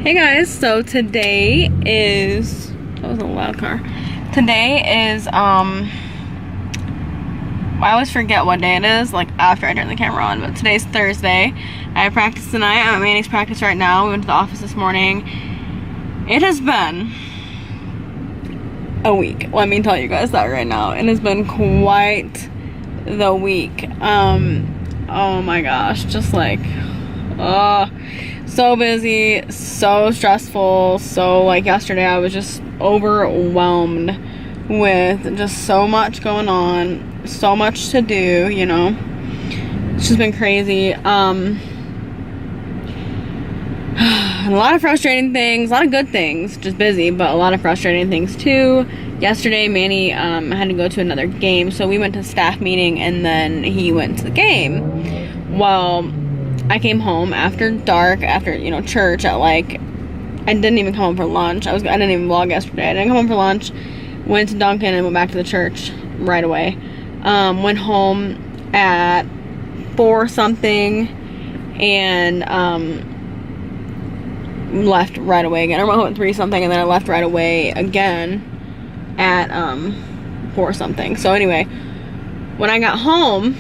Hey guys, so today is, that was a loud car. Today is, I always forget what day it is, like after I turn the camera on, but today's Thursday. I have practice tonight. I'm at Manny's practice right now. We went to the office this morning. It has been a week. Let me tell you guys that right now. It has been quite the week. Oh my gosh, just like, so busy, so stressful. So like yesterday I was just overwhelmed with just so much going on, so much to do, you know. It's just been crazy. A lot of frustrating things, a lot of good things, just busy, but a lot of frustrating things too. Yesterday Manny had to go to another game, so we went to staff meeting and then he went to the game. Well, I came home after dark, after, you know, church at like, I didn't even come home for lunch. I didn't even vlog yesterday. I didn't come home for lunch, went to Dunkin' and went back to the church right away. Went home at 4 something and left right away again. I went home at 3 something and then I left right away again at 4 something. So anyway, when I got home,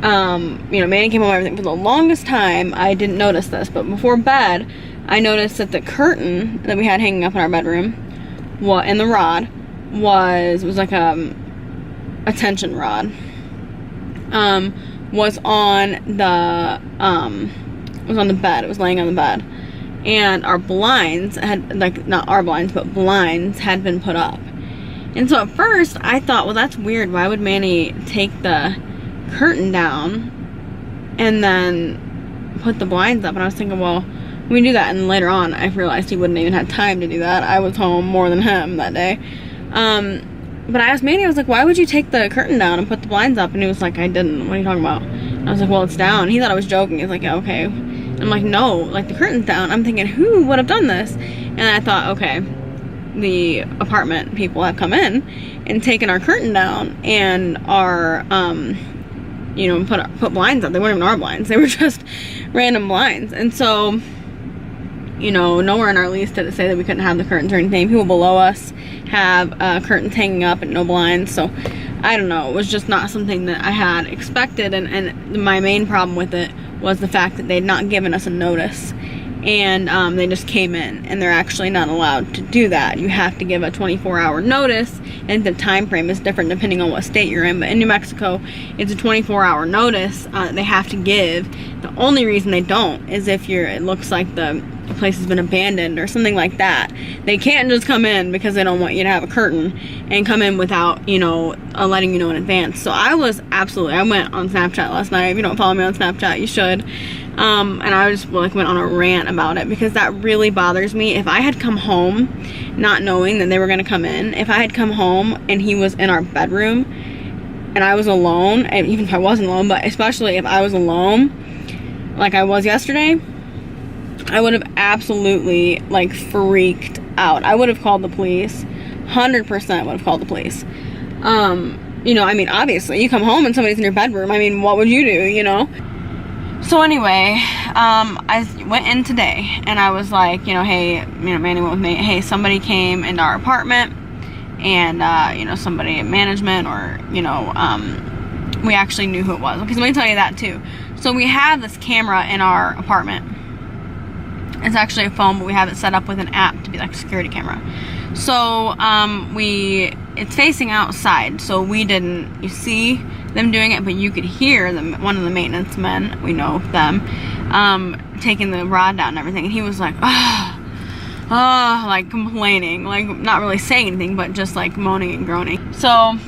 you know, Manny came home and everything. For the longest time, I didn't notice this, but before bed, I noticed that the curtain that we had hanging up in our bedroom, and the rod, was like a tension rod, was on the bed. It was laying on the bed, and our blinds had, like, not our blinds, but blinds had been put up. And so at first, I thought, well, that's weird. Why would Manny take the curtain down and then put the blinds up? And I was thinking, well, we do that. And later on I realized he wouldn't even have time to do that. I was home more than him that day. But I asked Manny, I was like, why would you take the curtain down and put the blinds up? And he was like, I didn't. What are you talking about? And I was like, well, it's down. He thought I was joking. He's like, yeah, okay. I'm like, no, like, the curtain's down. I'm thinking, who would have done this? And I thought, okay, the apartment people have come in and taken our curtain down and our you know, put blinds up. They weren't even our blinds. They were just random blinds. And so, you know, nowhere in our lease did it say that we couldn't have the curtains or anything. People below us have curtains hanging up and no blinds. So, I don't know. It was just not something that I had expected. And my main problem with it was the fact that they'd not given us a notice. And they just came in, and they're actually not allowed to do that. You have to give a 24-hour notice, and the time frame is different depending on what state you're in. But in New Mexico, it's a 24-hour notice they have to give. The only reason they don't is if it looks like the place has been abandoned or something like that. They can't just come in because they don't want you to have a curtain and come in without, you know, letting you know in advance. So I went on Snapchat last night. If you don't follow me on Snapchat, you should. And I just like went on a rant about it because that really bothers me. If I had come home not knowing that they were going to come in, if I had come home and he was in our bedroom and I was alone, and even if I wasn't alone, but especially if I was alone like I was yesterday, I would have absolutely like freaked out. I would have called the police. 100% would have called the police. You know, I mean, obviously you come home and somebody's in your bedroom. I mean, what would you do, you know? So anyway, I went in today and I was like, you know, hey, you know, Manny went with me. Hey, somebody came into our apartment and, you know, somebody at management or, you know, we actually knew who it was. Because let me tell you that too. So we have this camera in our apartment. It's actually a phone, but we have it set up with an app to be like a security camera. So, it's facing outside, so we didn't, you see them doing it, but you could hear them, one of the maintenance men, we know them, taking the rod down and everything, and he was like, like complaining, like not really saying anything, but just like moaning and groaning. So,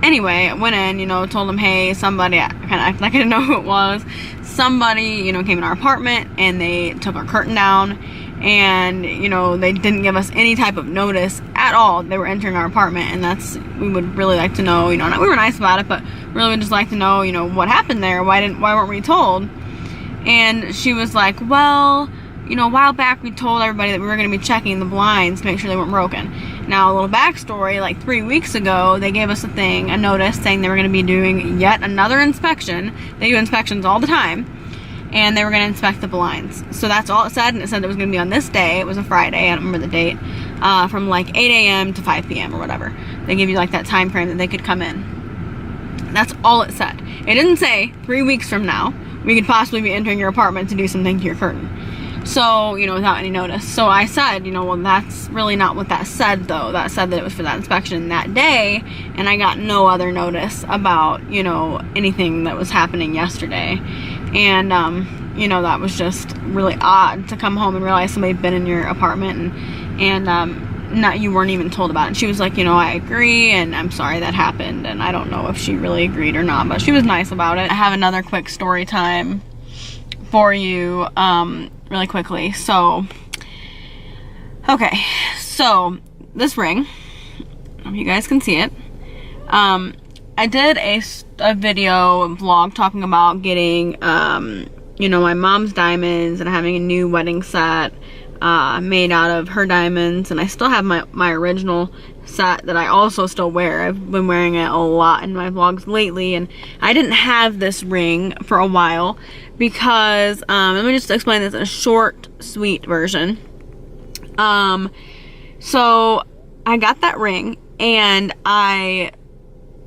anyway, I went in, you know, told him, hey, somebody, I kind of acted like I didn't know who it was, somebody, you know, came in our apartment, and they took our curtain down, and, you know, they didn't give us any type of notice at all. They were entering our apartment, and we would really like to know, you know, we were nice about it, but really would just like to know, you know, what happened there. Why weren't we told? And she was like, well, you know, a while back we told everybody that we were going to be checking the blinds to make sure they weren't broken. Now, a little backstory, like 3 weeks ago, they gave us a notice saying they were going to be doing yet another inspection. They do inspections all the time. and they were going to inspect the blinds. So that's all it said, and it said it was going to be on this day. It was a Friday, I don't remember the date, from like 8 a.m. to 5 p.m. or whatever. They give you like that time frame that they could come in. That's all it said. It didn't say 3 weeks from now we could possibly be entering your apartment to do something to your curtain. So, you know, without any notice. So I said, you know, well, that's really not what that said, though. That said that it was for that inspection that day, and I got no other notice about, you know, anything that was happening yesterday. And, you know, that was just really odd to come home and realize somebody had been in your apartment and not, you weren't even told about it. She was like, you know, I agree, and I'm sorry that happened, and I don't know if she really agreed or not, but she was nice about it. I have another quick story time for you, really quickly. So, okay, so this ring, if you guys can see it, I did a video vlog talking about getting, you know, my mom's diamonds and having a new wedding set made out of her diamonds, and I still have my original set that I also still wear. I've been wearing it a lot in my vlogs lately, and I didn't have this ring for a while because, let me just explain this in a short, sweet version. So I got that ring, and I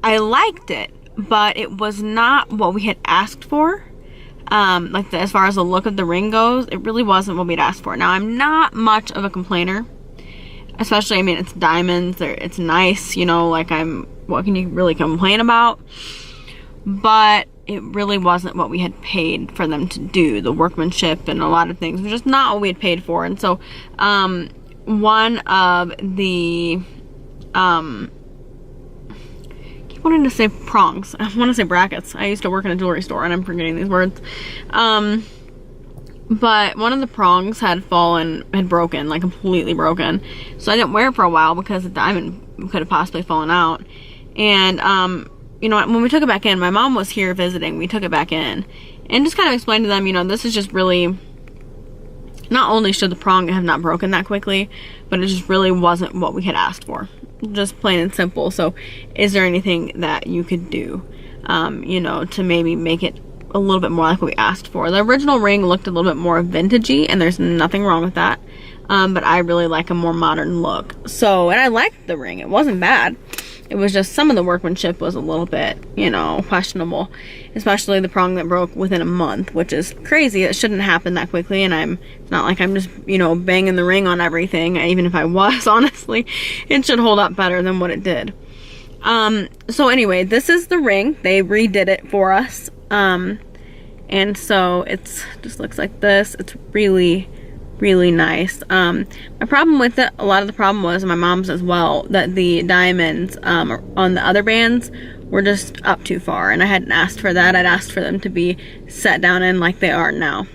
liked it, but it was not what we had asked for. As far as the look of the ring goes, it really wasn't what we'd asked for. Now, I'm not much of a complainer, especially, I mean, it's diamonds, it's nice, you know, like, what can you really complain about? But it really wasn't what we had paid for them to do. The workmanship and a lot of things was just not what we had paid for. And so, one of the, I keep wanting to say prongs. I want to say brackets. I used to work in a jewelry store and I'm forgetting these words. But one of the prongs had broken, like completely broken. So I didn't wear it for a while because the diamond could have possibly fallen out. And, you know, when we took it back in, my mom was here visiting. We took it back in and just kind of explained to them, you know, this is just really, not only should the prong have not broken that quickly, but it just really wasn't what we had asked for. Just plain and simple. So is there anything that you could do, you know, to maybe make it a little bit more like what we asked for? The original ring looked a little bit more vintagey, and there's nothing wrong with that. But I really like a more modern look. So, and I liked the ring. It wasn't bad. It was just some of the workmanship was a little bit, you know, questionable. Especially the prong that broke within a month, which is crazy. It shouldn't happen that quickly, and it's not like I'm just, you know, banging the ring on everything. Even if I was, honestly, it should hold up better than what it did. So anyway, this is the ring. They redid it for us. And so it's just looks like this. It's really, really nice. My problem with it, a lot of the problem was my mom's as well, that the diamonds on the other bands were just up too far, and I hadn't asked for that. I'd asked for them to be set down in like they are now.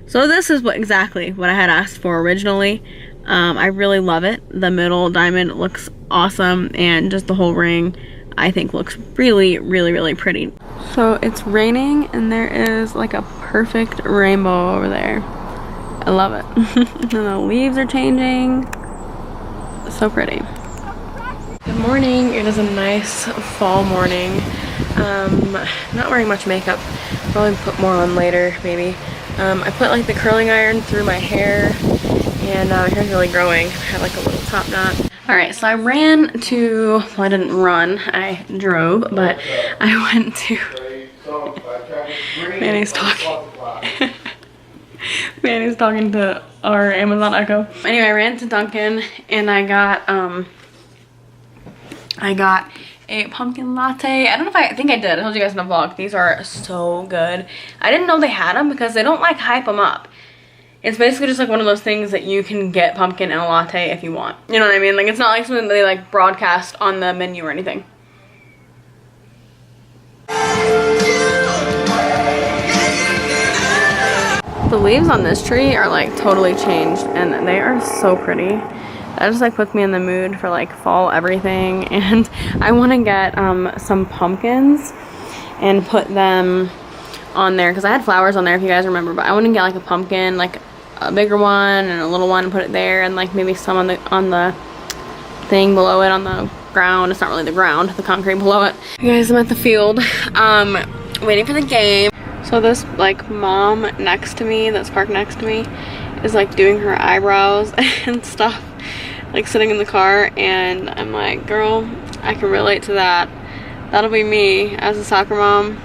So this is exactly what I had asked for originally. I really love it. The middle diamond looks awesome, and just the whole ring I think looks really, really, really pretty. So it's raining, and there is like a perfect rainbow over there. I love it. And the leaves are changing. So pretty. Good morning. It is a nice fall morning. Not wearing much makeup. Probably put more on later, maybe. I put like the curling iron through my hair, and my hair's really growing. I have like a little top knot. Alright, so I ran to, well, I didn't run, I drove, but I went to, Manny's talking. Manny's talking to our Amazon Echo. Anyway, I ran to Dunkin' and I got a pumpkin latte. I don't know if I think I did. I told you guys in the vlog. These are so good. I didn't know they had them because they don't like hype them up. It's basically just like one of those things that you can get pumpkin in a latte if you want. You know what I mean? Like, it's not like something that they like broadcast on the menu or anything. The leaves on this tree are like totally changed, and they are so pretty. That just like puts me in the mood for like fall everything. And I want to get some pumpkins and put them on there because I had flowers on there if you guys remember, but I want to get like a pumpkin, like a bigger one and a little one, and put it there, and like maybe some on the thing below it on the ground. It's not really the ground, the concrete below it. You guys, I'm at the field waiting for the game. So So this like mom next to me that's parked next to me is like doing her eyebrows and stuff, like sitting in the car, and I'm like, girl, I can relate to that. That'll be me as a soccer mom.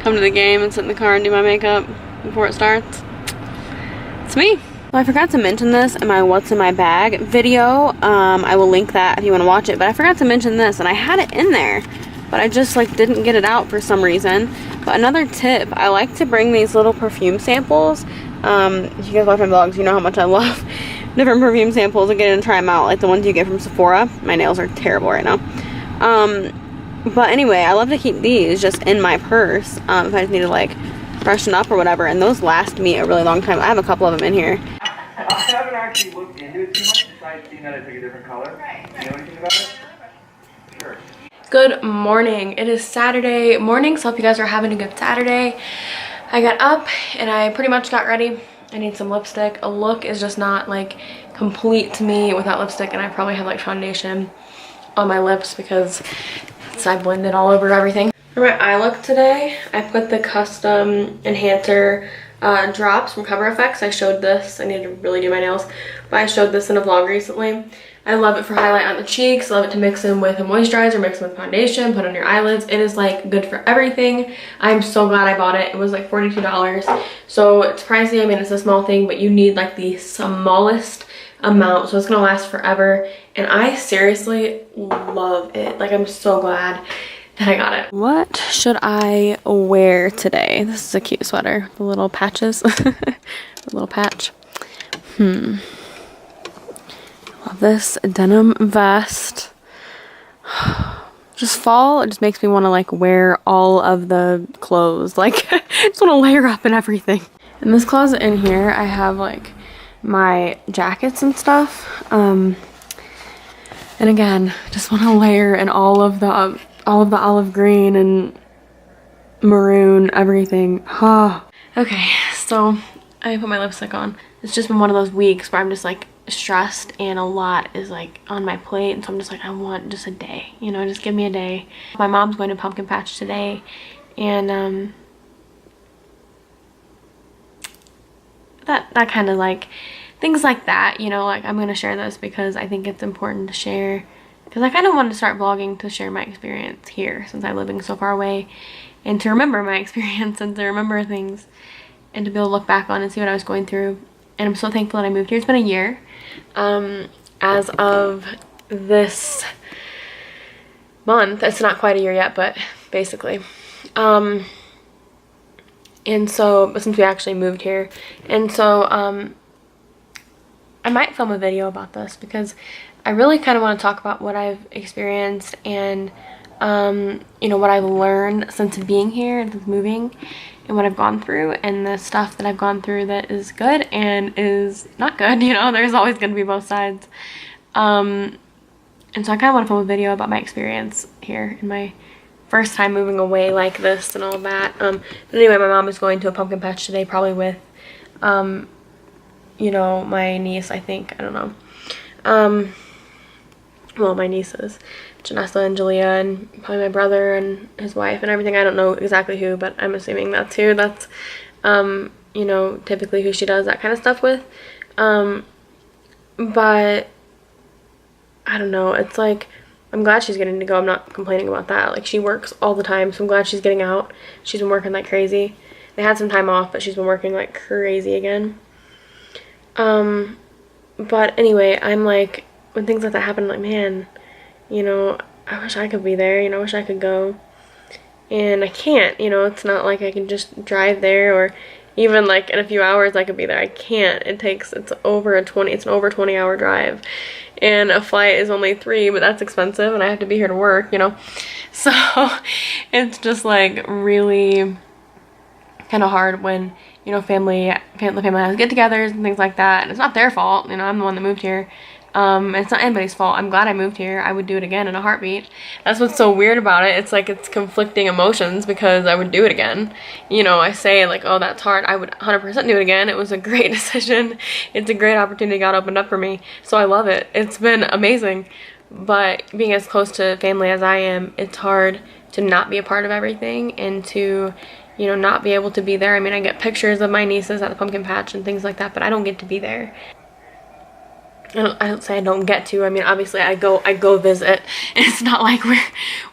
Come to the game and sit in the car and do my makeup before it starts. It's me. Well, I forgot to mention this in my what's in my bag video. I will link that if you want to watch it, but I forgot to mention this, and I had it in there, but I just like didn't get it out for some reason. But another tip, I like to bring these little perfume samples. If you guys watch my vlogs, you know how much I love different perfume samples and get in and try them out, like the ones you get from Sephora. My nails are terrible right now. But anyway, I love to keep these just in my purse if I just need to like freshen up or whatever, and those last me a really long time. I have a couple of them in here. I haven't actually looked into it too much besides seeing that it's like a different color. Do you know anything about it? Sure. Good morning. It is Saturday morning, so I hope you guys are having a good Saturday. I got up and I pretty much got ready. I need some lipstick. A look is just not like complete to me without lipstick, and I probably have like foundation on my lips because I blended all over everything. For my eye look today, I put the custom enhancer drops from Cover FX. I showed this. I need to really do my nails, but I showed this in a vlog recently. I love it for highlight on the cheeks. Love it to mix in with a moisturizer, mix in with foundation, put on your eyelids. It is like good for everything. I'm so glad I bought it. It was like $42. So it's pricey. I mean, it's a small thing, but you need like the smallest amount, so it's gonna last forever. And I seriously love it. Like, I'm so glad that I got it. What should I wear today? This is a cute sweater. The little patches. The little patch. Love this denim vest. Just fall, it just makes me want to like wear all of the clothes. Like, I just want to layer up and everything. In this closet in here, I have like my jackets and stuff. And again, just want to layer in all of the olive green and maroon, everything. Okay, so I put my lipstick on. It's just been one of those weeks where I'm just like stressed and a lot is like on my plate, and so I'm just like, I want just a day, you know, just give me a day. My mom's going to pumpkin patch today, and that kind of like things like that, you know, like I'm gonna share this because I think it's important to share, because I kind of wanted to start vlogging to share my experience here since I'm living so far away, and to remember my experience and to remember things and to be able to look back on and see what I was going through. And I'm so thankful that I moved here. It's been a year as of this month. It's not quite a year yet, but basically. And so, but since we actually moved here, and so I might film a video about this because I really kind of want to talk about what I've experienced and you know, what I've learned since being here and since moving, and what I've gone through, and the stuff that I've gone through that is good and is not good. You know, there's always going to be both sides. And so I kind of want to film a video about my experience here in my first time moving away like this and all that. But anyway, my mom is going to a pumpkin patch today, probably with you know, my niece, I think. I don't know. Well, my nieces, Janessa and Julia, and probably my brother and his wife and everything. I don't know exactly who, but I'm assuming that's who. That's, you know, typically who she does that kind of stuff with. But I don't know. It's like, I'm glad she's getting to go. I'm not complaining about that. Like, she works all the time, so I'm glad she's getting out. She's been working like crazy. They had some time off, but she's been working like crazy again. But anyway, I'm like, when things like that happen, I'm like, man, you know, I wish I could be there, you know, I wish I could go. And I can't, you know, it's not like I can just drive there, or even like in a few hours I could be there. I can't. It's an over 20 hour drive. And a flight is only 3, but that's expensive, and I have to be here to work, you know. So it's just like really kind of hard when, you know, family has get-togethers and things like that, and it's not their fault, you know, I'm the one that moved here. It's not anybody's fault. I'm glad I moved here. I would do it again in a heartbeat. That's what's so weird about it. It's like it's conflicting emotions because I would do it again. You know, I say like, oh, that's hard. I would 100% do it again. It was a great decision. It's a great opportunity got opened up for me. So I love it. It's been amazing. But being as close to family as I am, it's hard to not be a part of everything and to, you know, not be able to be there. I mean, I get pictures of my nieces at the pumpkin patch and things like that, but I don't get to be there. I don't say I don't get to. I mean, obviously I go visit. It's not like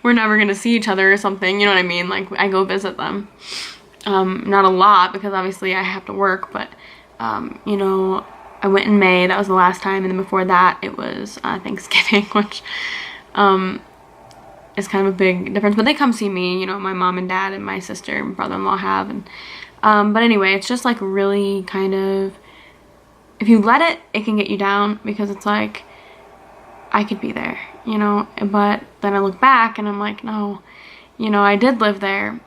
we're never gonna see each other or something, you know what I mean? Like, I go visit them. Not a lot, because obviously I have to work, but you know, I went in May, that was the last time, and then before that it was Thanksgiving, which is kind of a big difference. But they come see me, you know, my mom and dad and my sister and brother-in-law have, and but anyway, it's just like really kind of, if you let it, it can get you down, because it's like, I could be there, you know, but then I look back and I'm like, no, you know, I did live there,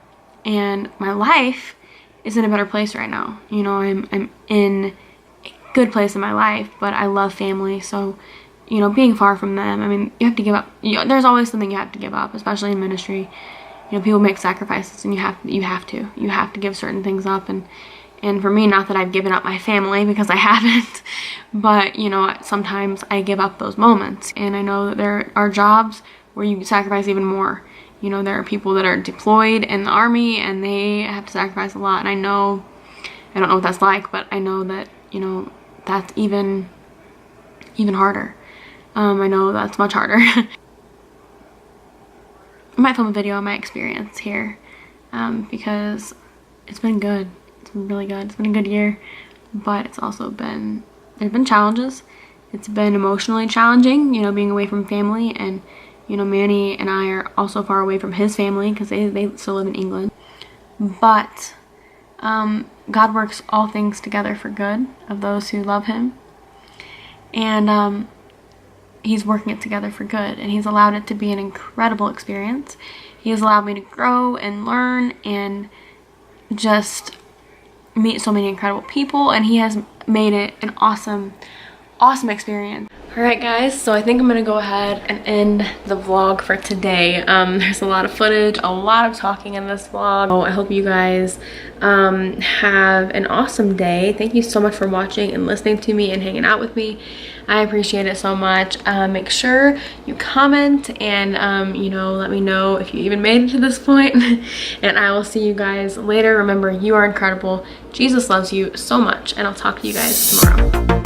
and my life is in a better place right now. You know, I'm in a good place in my life, but I love family, so, you know, being far from them, I mean, you have to give up, you know, there's always something you have to give up, especially in ministry. You know, people make sacrifices, and you have to give certain things up, and for me, not that I've given up my family, because I haven't, but, you know, sometimes I give up those moments. And I know that there are jobs where you sacrifice even more. You know, there are people that are deployed in the army, and they have to sacrifice a lot. And I don't know what that's like, but I know that, you know, that's even harder. I know that's much harder. I might film a video on my experience here, because it's been good. It's been really good. It's been a good year, but it's also been, there's been challenges. It's been emotionally challenging, you know, being away from family, and, you know, Manny and I are also far away from his family, because they still live in England. But God works all things together for good of those who love him, and he's working it together for good, and he's allowed it to be an incredible experience. He has allowed me to grow and learn and just meet so many incredible people, and he has made it an awesome experience. Alright guys, so I think I'm gonna go ahead and end the vlog for today. There's a lot of footage, a lot of talking in this vlog. So I hope you guys have an awesome day. Thank you so much for watching and listening to me and hanging out with me. I appreciate it so much. Make sure you comment and you know, let me know if you even made it to this point. And I will see you guys later. Remember, you are incredible. Jesus loves you so much, and I'll talk to you guys tomorrow.